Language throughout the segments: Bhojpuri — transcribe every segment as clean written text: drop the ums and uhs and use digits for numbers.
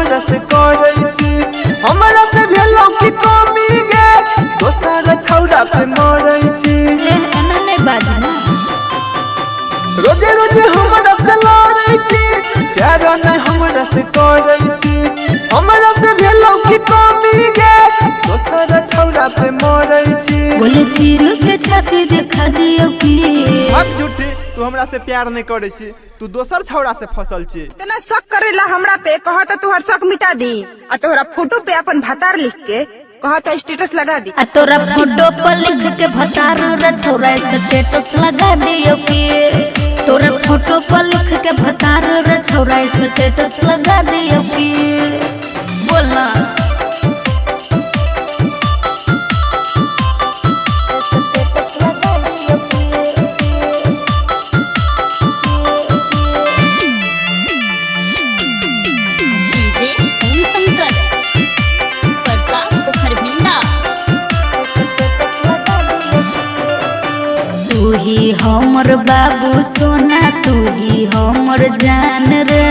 हमरा से करै छी हमरा से भेलो की कमी गे दोसर छौरा पे मरै छी एना नहीं बाजना रोजे रोजे हमरा से लड़ै छी प्यार नहीं हमरा से करै छी हमरा से भेलो की कमी गे दोसर छौरा पे मरै छी बोले चीर के छाती दिखा दियो की अब झूठी तू हमरा से प्यार नहीं करे छी तू दोसर छौरा से फसल छी इतना शक करेला हमरा पे कहा तो तुहर शक मिटा दी और तोहरा फोटो पे अपन भतार लिख के कहा तो स्टेटस लगा दी आ तोरा फोटो पर लिख के भतार रे छोरा स्टेटस लगा दियो की तोरा फोटो पर लिख के भतार रे छोरा स्टेटस लगा दियो की बोलना तू ही हमर बाबू सोना तू ही हमर जान रे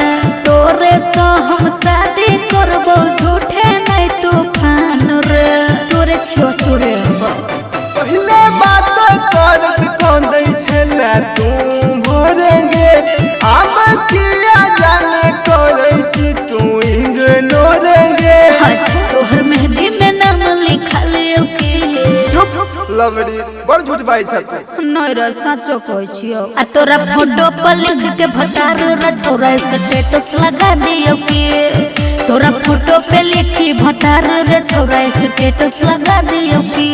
तोरे से हम शादी करबो झूठे नहीं तूफान रे तोरे छोटुरे पहले बात करत कंदै छले तू भरेंगे अब किया जाने करै छी तू इग्नोरेंगे तोहर मेहंदी में नाम लिखा लियो की लवरी बड़ झूठ बाई छ नहीं रे सचो कहै छियो आ तोरा फोटो पर लिख के भतार रे छोरा स्टेटस लगा दियो की तोरा फोटो पे लिखी भतार रे छोरा स्टेटस लगा दियो की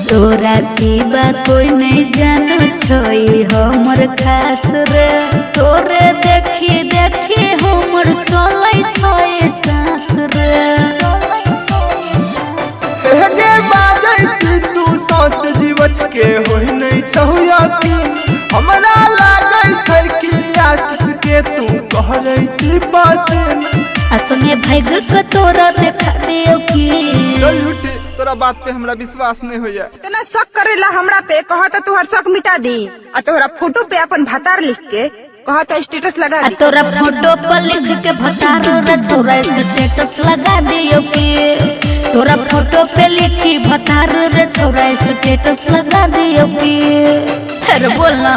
तोरा सिवा कोई नहीं जानो छोई हमर खास रे तोरे देखी देखी हमर चलै छोई सांस रे हेगे बाजै छी तू सोच जीवच के होई नहीं छौ यकीन हमरा लागै छै कि आशिक के तू कहरै छी पासिन आ संगे भाग के तोरा देखा दियो की चल झूठी तोरा बात पे हमरा विश्वास नहीं होया इतना शक करेला हमरा पे कहा तो तुहर शक मिटा दी और तोहरा फोटो पे अपन भतार लिख के कहा तो स्टेटस लगा आ दी तोरा फोटो पर लिख के भतार रे छोरा स्टेटस लगा दियो की तोरा फोटो पे लिखी भतार रे छोरा स्टेटस लगा दियो की अरे बोलना